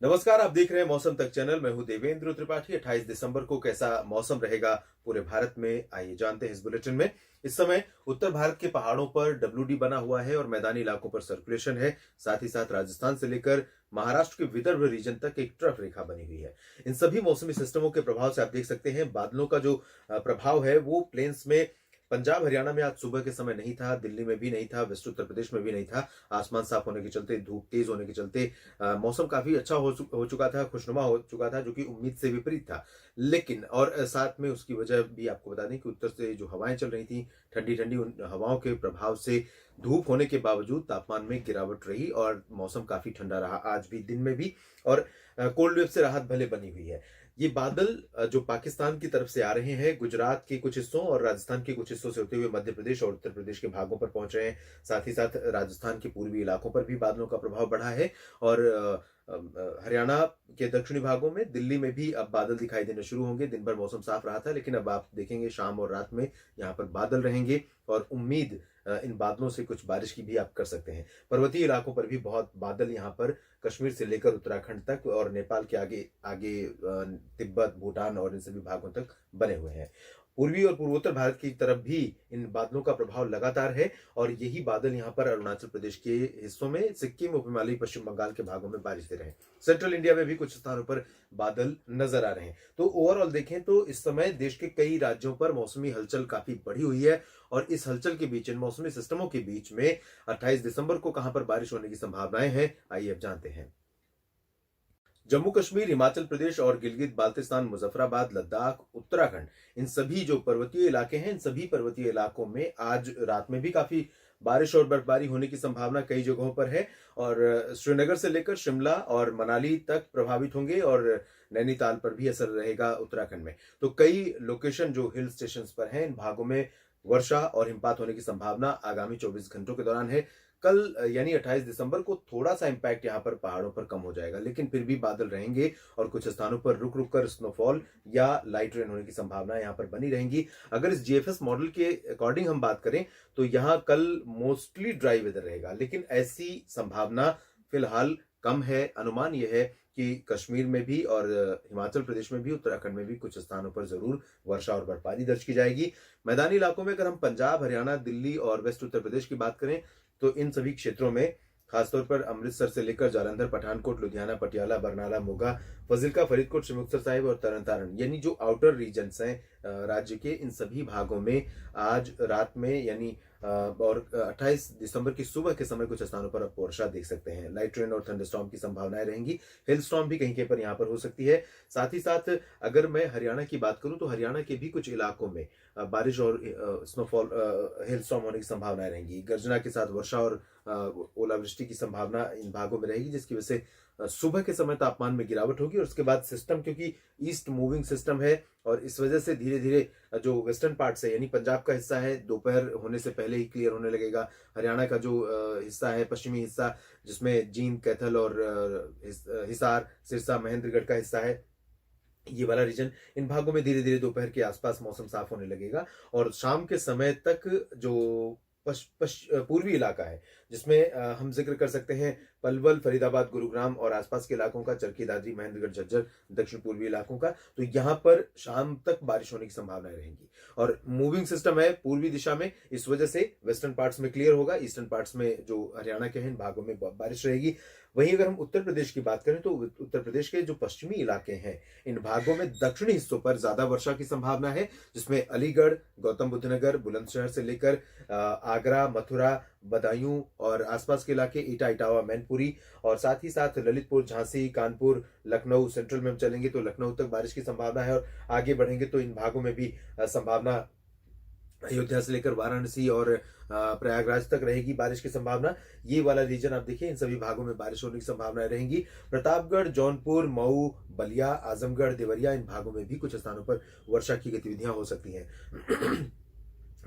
नमस्कार, आप देख रहे हैं मौसम तक चैनल। मैं हूं देवेंद्र त्रिपाठी। 28 दिसंबर को कैसा मौसम रहेगा पूरे भारत में, आइए जानते हैं इस बुलेटिन में। इस समय उत्तर भारत के पहाड़ों पर डब्ल्यूडी बना हुआ है और मैदानी इलाकों पर सर्कुलेशन है। साथ ही साथ राजस्थान से लेकर महाराष्ट्र के विदर्भ रीजन तक एक ट्रफ रेखा बनी हुई है। इन सभी मौसमी सिस्टमों के प्रभाव से आप देख सकते हैं बादलों का जो प्रभाव है वो प्लेन्स में पंजाब हरियाणा में आज सुबह के समय नहीं था, दिल्ली में भी नहीं था, वेस्ट उत्तर प्रदेश में भी नहीं था। आसमान साफ होने के चलते, धूप तेज होने के चलते मौसम काफी अच्छा हो चुका था, खुशनुमा हो चुका था, जो कि उम्मीद से विपरीत था। लेकिन और साथ में उसकी वजह भी आपको बता दें कि उत्तर से जो हवाएं चल रही थी ठंडी ठंडी, उन हवाओं के प्रभाव से धूप होने के बावजूद तापमान में गिरावट रही और मौसम काफी ठंडा रहा आज भी, दिन में भी। और कोल्ड वेव से राहत भले बनी हुई है। ये बादल जो पाकिस्तान की तरफ से आ रहे हैं, गुजरात के कुछ हिस्सों और राजस्थान के कुछ हिस्सों से होते हुए मध्य प्रदेश और उत्तर प्रदेश के भागों पर पहुंच रहे हैं। साथ ही साथ राजस्थान के पूर्वी इलाकों पर भी बादलों का प्रभाव बढ़ा है और हरियाणा के दक्षिणी भागों में, दिल्ली में भी अब बादल दिखाई देने शुरू होंगे। दिन भर मौसम साफ रहा था, लेकिन अब आप देखेंगे शाम और रात में यहाँ पर बादल रहेंगे और उम्मीद इन बादलों से कुछ बारिश की भी आप कर सकते हैं। पर्वतीय इलाकों पर भी बहुत बादल यहाँ पर कश्मीर से लेकर उत्तराखंड तक और नेपाल के आगे आगे तिब्बत, भूटान और इन सभी भागों तक बने हुए हैं। पूर्वी और पूर्वोत्तर भारत की तरफ भी इन बादलों का प्रभाव लगातार है और यही बादल यहाँ पर अरुणाचल प्रदेश के हिस्सों में, सिक्किम, उप हिमालयी पश्चिम बंगाल के भागों में बारिश दे रहे हैं। सेंट्रल इंडिया में भी कुछ स्थानों पर बादल नजर आ रहे हैं। तो ओवरऑल देखें तो इस समय देश के कई राज्यों पर मौसमी हलचल काफी बढ़ी हुई है और इस हलचल के बीच, इन मौसमी सिस्टमों के बीच में 28 दिसंबर को कहां पर बारिश होने की संभावनाएं हैं, आइए अब जानते हैं। जम्मू कश्मीर, हिमाचल प्रदेश और गिलगित बाल्तिस्तान, मुजफ्फराबाद, लद्दाख, उत्तराखंड, इन सभी जो पर्वतीय इलाके हैं, इन सभी पर्वतीय इलाकों में आज रात में भी काफी बारिश और बर्फबारी होने की संभावना कई जगहों पर है और श्रीनगर से लेकर शिमला और मनाली तक प्रभावित होंगे और नैनीताल पर भी असर रहेगा उत्तराखंड में। तो कई लोकेशन जो हिल स्टेशन पर हैं, इन भागों में वर्षा और हिमपात होने की संभावना आगामी 24 घंटों के दौरान है। कल यानी 28 दिसंबर को थोड़ा सा इंपैक्ट यहाँ पर पहाड़ों पर कम हो जाएगा, लेकिन फिर भी बादल रहेंगे और कुछ स्थानों पर रुक रुक कर स्नोफॉल या लाइट रेन होने की संभावना यहाँ पर बनी रहेंगी। अगर इस जीएफएस मॉडल के अकॉर्डिंग हम बात करें तो यहाँ कल मोस्टली ड्राई वेदर रहेगा, लेकिन ऐसी संभावना फिलहाल कम है। अनुमान यह है कि कश्मीर में भी और हिमाचल प्रदेश में भी, उत्तराखंड में भी कुछ स्थानों पर जरूर वर्षा और बर्फबारी दर्ज की जाएगी। मैदानी इलाकों में अगर हम पंजाब, हरियाणा, दिल्ली और वेस्ट उत्तर प्रदेश की बात करें तो इन सभी क्षेत्रों में खासतौर पर अमृतसर से लेकर जालंधर, पठानकोट, लुधियाना, पटियाला, बरनाला, मोगा, फजिल्का, फरीदकोट, श्रीमुक्तसर साहिब और तरन तारण, यानी जो आउटर रीजन्स हैं राज्य के, इन सभी भागों में आज रात में यानी और 28 दिसंबर की सुबह के समय कुछ स्थानों पर आप वर्षा देख सकते हैं। लाइट रेन और थंडरस्टॉर्म की संभावनाएं रहेंगी। हिल स्टॉर्म भी कहीं कहीं पर यहाँ पर हो सकती है। साथ ही साथ अगर मैं हरियाणा की बात करूं तो हरियाणा के भी कुछ इलाकों में बारिश और स्नोफॉल, हिल स्टॉर्म होने की संभावनाएं रहेंगी। गर्जना के साथ वर्षा और ओलावृष्टि की संभावना इन भागों में रहेगी, जिसकी वजह से सुबह के समय तापमान में गिरावट होगी और उसके बाद सिस्टम, क्योंकि ईस्ट मूविंग सिस्टम है और इस वजह से धीरे धीरे जो वेस्टर्न पार्ट से यानी पंजाब का हिस्सा है, दोपहर होने से पहले ही क्लियर होने लगेगा। हरियाणा का जो हिस्सा है, पश्चिमी हिस्सा, जिसमें जींद, कैथल और हिसार, सिरसा, महेंद्रगढ़ का हिस्सा है, ये वाला रीजन, इन भागों में धीरे धीरे दोपहर के आसपास मौसम साफ होने लगेगा और शाम के समय तक जो पूर्वी इलाका है, जिसमें हम जिक्र कर सकते हैं पलवल, फरीदाबाद, गुरुग्राम और आसपास के इलाकों का, चरखी दादरी, महेंद्रगढ़, झज्जर, दक्षिण पूर्वी इलाकों का, तो यहाँ पर शाम तक बारिश होने की संभावनाएं रहेंगी। और मूविंग सिस्टम है पूर्वी दिशा में, इस वजह से वेस्टर्न पार्ट्स में क्लियर होगा, ईस्टर्न पार्ट्स में जो हरियाणा के हैं इन भागों में बारिश रहेगी। वहीं अगर हम उत्तर प्रदेश की बात करें तो उत्तर प्रदेश के जो पश्चिमी इलाके हैं, इन भागों में दक्षिणी हिस्सों पर ज्यादा वर्षा की संभावना है, जिसमें अलीगढ़, गौतम बुद्ध नगर, बुलंदशहर से लेकर आगरा, मथुरा, बदायूं और आसपास के इलाके, ईटा, इटावा, मैनपुरी और साथ ही साथ ललितपुर, झांसी, कानपुर, लखनऊ, सेंट्रल में हम चलेंगे तो लखनऊ तक बारिश की संभावना है और आगे बढ़ेंगे तो इन भागों में भी संभावना अयोध्या से लेकर वाराणसी और प्रयागराज तक रहेगी बारिश की संभावना। ये वाला रीजन आप देखिए, इन सभी भागों में बारिश होने की संभावनाएं रहेंगी। प्रतापगढ़, जौनपुर, मऊ, बलिया, आजमगढ़, देवरिया, इन भागों में भी कुछ स्थानों पर वर्षा की गतिविधियां हो सकती हैं।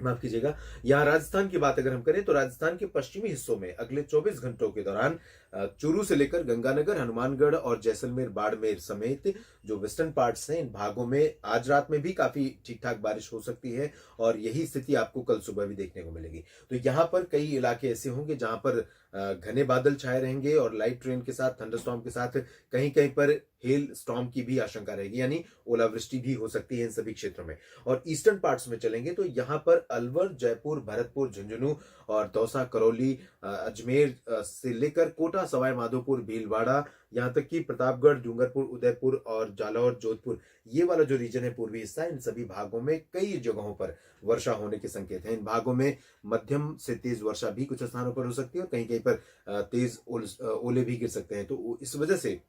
माफ कीजिएगा। यहाँ राजस्थान की बात अगर हम करें तो राजस्थान के पश्चिमी हिस्सों में अगले 24 घंटों के दौरान चूरू से लेकर गंगानगर, हनुमानगढ़ और जैसलमेर, बाड़मेर समेत जो वेस्टर्न पार्ट्स हैं, इन भागों में आज रात में भी काफी ठीक ठाक बारिश हो सकती है और यही स्थिति आपको कल सुबह भी देखने को मिलेगी। तो यहाँ पर कई इलाके ऐसे होंगे जहां पर घने बादल छाए रहेंगे और लाइट रेन के साथ, थंडरस्टॉर्म के साथ कहीं कहीं पर हेल स्टॉर्म की भी आशंका रहेगी, यानी ओलावृष्टि भी हो सकती है इन सभी क्षेत्रों में। और ईस्टर्न पार्ट्स में चलेंगे तो यहाँ पर अलवर, जयपुर, भरतपुर, झुंझुनू और दौसा, करौली, अजमेर से लेकर कोटा, सवाई माधोपुर, भीलवाड़ा, यहाँ तक कि प्रतापगढ़, डूंगरपुर, उदयपुर और जालौर, जोधपुर, ये वाला जो रीजन है पूर्वी हिस्सा, इन सभी भागों में कई जगहों पर वर्षा होने के संकेत हैं। इन भागों में मध्यम से तेज वर्षा भी कुछ स्थानों पर हो सकती है और कहीं कहीं पर तेज ओले भी गिर सकते हैं। तो इस वजह से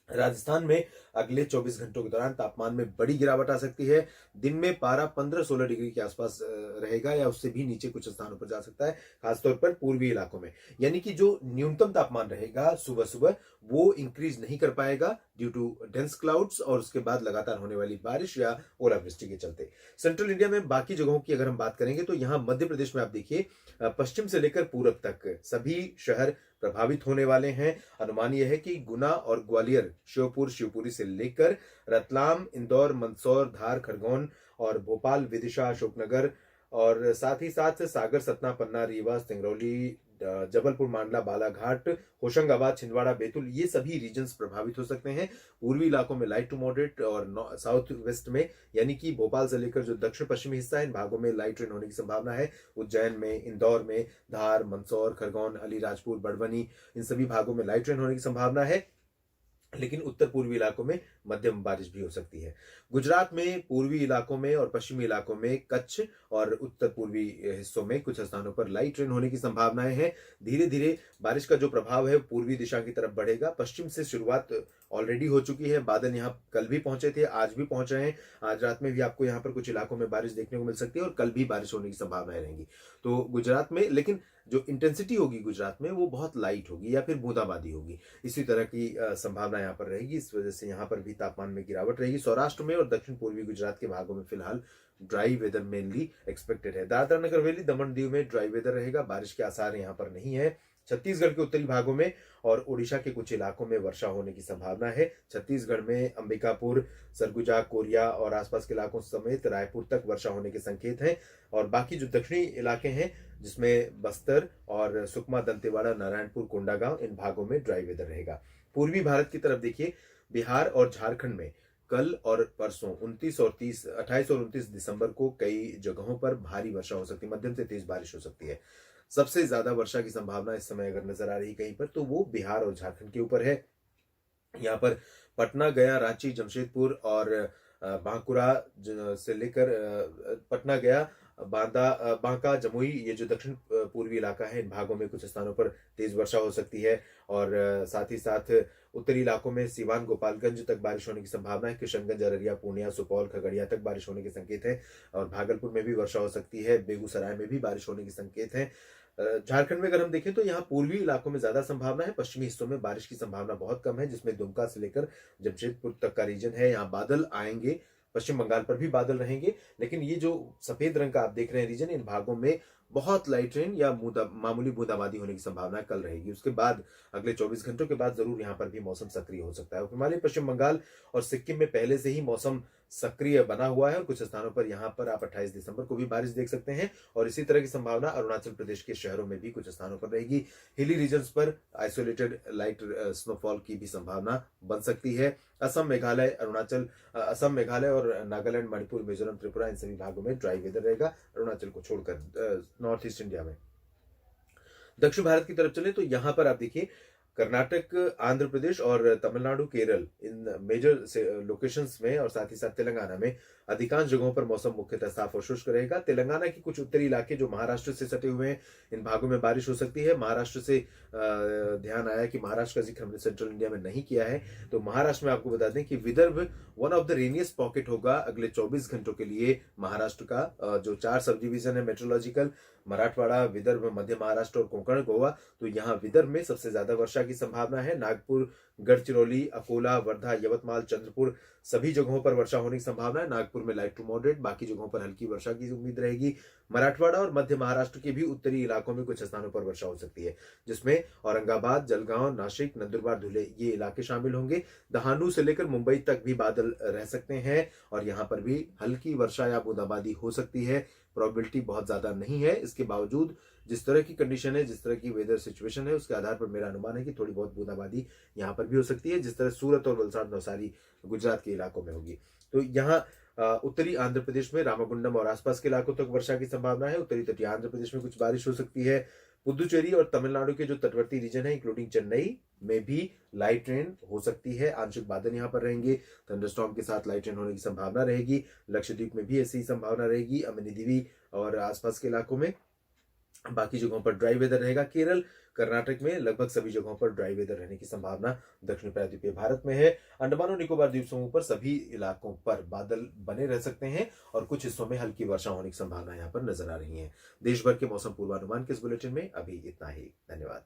राजस्थान में अगले 24 घंटों के दौरान तापमान में बड़ी गिरावट आ सकती है। दिन में पारा 15-16 डिग्री के आसपास रहेगा या उससे भी नीचे कुछ स्थानों पर जा सकता है, खासतौर पर पूर्वी इलाकों में। यानी कि जो न्यूनतम तापमान रहेगा सुबह सुबह वो इंक्रीज नहीं कर पाएगा ड्यू टू डेंस क्लाउड्स और उसके बाद लगातार होने वाली बारिश या ओलावृष्टि के चलते। सेंट्रल इंडिया में बाकी जगहों की अगर हम बात करेंगे तो यहाँ मध्य प्रदेश में आप देखिए पश्चिम से लेकर पूरब तक सभी शहर प्रभावित होने वाले हैं। अनुमान यह है कि गुना और ग्वालियर, श्योपुर, शिवपुरी से लेकर रतलाम, इंदौर, मंदसौर, धार, खरगोन और भोपाल, विदिशा, अशोकनगर और साथ ही साथ सागर, सतना, पन्ना, रीवा, सिंगरौली, जबलपुर, मांडला, बालाघाट, होशंगाबाद, छिंदवाड़ा, बैतूल, ये सभी रीजन्स प्रभावित हो सकते हैं। पूर्वी इलाकों में लाइट टू मॉडरेट और साउथ वेस्ट में, यानी कि भोपाल से लेकर जो दक्षिण पश्चिमी हिस्सा है, इन भागों में लाइट रेन होने की संभावना है। उज्जैन में, इंदौर में, धार, मंदसौर, खरगोन, अलीराजपुर, बड़वानी, इन सभी भागों में लाइट रेन होने की संभावना है, लेकिन उत्तर पूर्वी इलाकों में मध्यम बारिश भी हो सकती है। गुजरात में पूर्वी इलाकों में और पश्चिमी इलाकों में, कच्छ और उत्तर पूर्वी हिस्सों में कुछ स्थानों पर लाइट रेन होने की संभावनाएं हैं। धीरे धीरे बारिश का जो प्रभाव है पूर्वी दिशा की तरफ बढ़ेगा। पश्चिम से शुरुआत ऑलरेडी हो चुकी है। बादल यहाँ कल भी पहुंचे थे, आज भी पहुंच रहे हैं। आज रात में भी आपको यहाँ पर कुछ इलाकों में बारिश देखने को मिल सकती है और कल भी बारिश होने की संभावनाएं रहेंगी। तो गुजरात में, लेकिन जो इंटेंसिटी होगी गुजरात में वो बहुत लाइट होगी या फिर बूंदाबांदी होगी, इसी तरह की संभावना यहाँ पर रहेगी। इस वजह से यहाँ पर भी तापमान में गिरावट रहेगी। सौराष्ट्र में और दक्षिण पूर्वी गुजरात के भागों में फिलहाल ड्राई वेदर मेनली एक्सपेक्टेड है। दादरा नगर हवेली, दमन दीव में ड्राई वेदर रहेगा, बारिश के आसार यहाँ पर नहीं है। छत्तीसगढ़ के उत्तरी भागों में और ओडिशा के कुछ इलाकों में वर्षा होने की संभावना है। छत्तीसगढ़ में अंबिकापुर, सरगुजा, कोरिया और आसपास के इलाकों समेत रायपुर तक वर्षा होने के संकेत हैं। और बाकी जो दक्षिणी इलाके हैं जिसमें बस्तर और सुकमा, दंतेवाड़ा, नारायणपुर, कोंडागांव, इन भागों में ड्राई वेदर रहेगा। पूर्वी भारत की तरफ देखिए, बिहार और झारखंड में कल और परसों 28 और 29 दिसंबर को कई जगहों पर भारी वर्षा हो सकती है, मध्यम से तेज बारिश हो सकती है। सबसे ज्यादा वर्षा की संभावना इस समय अगर नजर आ रही कहीं पर तो वो बिहार और झारखंड के ऊपर है। यहाँ पर पटना, गया, रांची, जमशेदपुर और बांकुरा से लेकर पटना, गया, बांका, जमुई, ये जो दक्षिण पूर्वी इलाका है, इन भागों में कुछ स्थानों पर तेज वर्षा हो सकती है। और साथ ही साथ उत्तरी इलाकों में सिवान, गोपालगंज तक बारिश होने की संभावना है। किशनगंज, अररिया, पूर्णिया, सुपौल, खगड़िया तक बारिश होने के संकेत है। और भागलपुर में भी वर्षा हो सकती है। बेगूसराय में भी बारिश होने के संकेत हैं। झारखंड में अगर हम देखें तो यहाँ पूर्वी इलाकों में ज्यादा संभावना है, पश्चिमी हिस्सों में बारिश की संभावना बहुत कम है, जिसमें दुमका से लेकर जमशेदपुर तक का रीजन है। यहाँ बादल आएंगे, पश्चिम बंगाल पर भी बादल रहेंगे, लेकिन ये जो सफेद रंग का आप देख रहे हैं रीजन, इन भागों में बहुत लाइट रेन या मामूली बूंदाबांदी होने की संभावना कल रहेगी। उसके बाद अगले 24 घंटों के बाद जरूर यहाँ पर भी मौसम सक्रिय हो सकता है। हिमालय, पश्चिम बंगाल और सिक्किम में पहले से ही मौसम सक्रिय बना हुआ है और कुछ स्थानों पर यहाँ पर आप 28 दिसंबर को भी बारिश देख सकते हैं। और इसी तरह की संभावना अरुणाचल प्रदेश के शहरों में भी कुछ स्थानों पर रहेगी। हिली रीजन्स पर आइसोलेटेड लाइट स्नोफॉल की भी संभावना बन सकती है। असम, मेघालय और नागालैंड, मणिपुर, मिजोरम, त्रिपुरा, इन सभी भागों में ड्राई वेदर रहेगा, अरुणाचल को छोड़कर नॉर्थ ईस्ट इंडिया में। दक्षिण भारत की तरफ चले तो यहां पर आप देखिए कर्नाटक, आंध्र प्रदेश और तमिलनाडु, केरल, इन मेजर लोकेशंस में और साथ ही साथ तेलंगाना में अधिकांश जगहों पर मौसम मुख्यतः साफ और शुष्क रहेगा। तेलंगाना के कुछ उत्तरी इलाके जो महाराष्ट्र से सटे हुए हैं, इन भागों में बारिश हो सकती है। महाराष्ट्र से ध्यान आया कि महाराष्ट्र का जिक्र हमने सेंट्रल इंडिया में नहीं किया है, तो महाराष्ट्र में आपको बता दें कि Vidarbha one of the rainiest pocket होगा अगले 24 घंटों के लिए। महाराष्ट्र का जो 4 सब डिवीजन है मेट्रोलॉजिकल, मराठवाड़ा, विदर्भ, मध्य महाराष्ट्र और कोंकण, गोवा, तो यहाँ विदर्भ में सबसे ज्यादा वर्षा की संभावना है। नागपुर, गढ़चिरौली, अकोला, वर्धा, यवतमाल, चंद्रपुर सभी जगहों पर वर्षा होने की संभावना है। नागपुर में लाइट टू मॉडरेट, बाकी जगहों पर हल्की वर्षा की उम्मीद रहेगी। मराठवाड़ा और मध्य महाराष्ट्र के भी उत्तरी इलाकों में कुछ स्थानों पर वर्षा हो सकती है, जिसमें औरंगाबाद, जलगांव, नासिक, नंदुरबार, धुले ये इलाके शामिल होंगे। दहानू से लेकर मुंबई तक भी बादल रह सकते हैं और यहां पर भी हल्की वर्षा या बूंदाबांदी हो सकती है। प्रोबेबिलिटी बहुत ज्यादा नहीं है। इसके बावजूद जिस तरह की कंडीशन है, जिस तरह की वेदर सिचुएशन है, उसके आधार पर मेरा अनुमान है कि थोड़ी बहुत बूंदाबांदी यहाँ पर भी हो सकती है, जिस तरह सूरत और वलसाड़, नवसारी गुजरात के इलाकों में होगी। तो यहाँ उत्तरी आंध्र प्रदेश में रामागुंडम और आसपास के इलाकों तक वर्षा की संभावना है। उत्तरी तटीय आंध्र प्रदेश में कुछ बारिश हो सकती है। पुदुचेरी और तमिलनाडु के जो तटवर्ती रीजन है, इंक्लूडिंग चेन्नई में भी लाइट रेन हो सकती है। आंशिक बादल यहाँ पर रहेंगे। थंडरस्टॉर्म के साथ लाइट रेन होने की संभावना रहेगी। लक्षद्वीप में भी ऐसी ही संभावना रहेगी, अमिनी दीवी और आसपास के इलाकों में। बाकी जगहों पर ड्राई वेदर रहेगा। केरल, कर्नाटक में लगभग सभी जगहों पर ड्राई वेदर रहने की संभावना दक्षिण प्रायद्वीपीय भारत में है। अंडमान और निकोबार द्वीप समूह पर सभी इलाकों पर बादल बने रह सकते हैं और कुछ हिस्सों में हल्की वर्षा होने की संभावना यहाँ पर नजर आ रही है। देश भर के मौसम पूर्वानुमान के इस बुलेटिन में अभी इतना ही। धन्यवाद।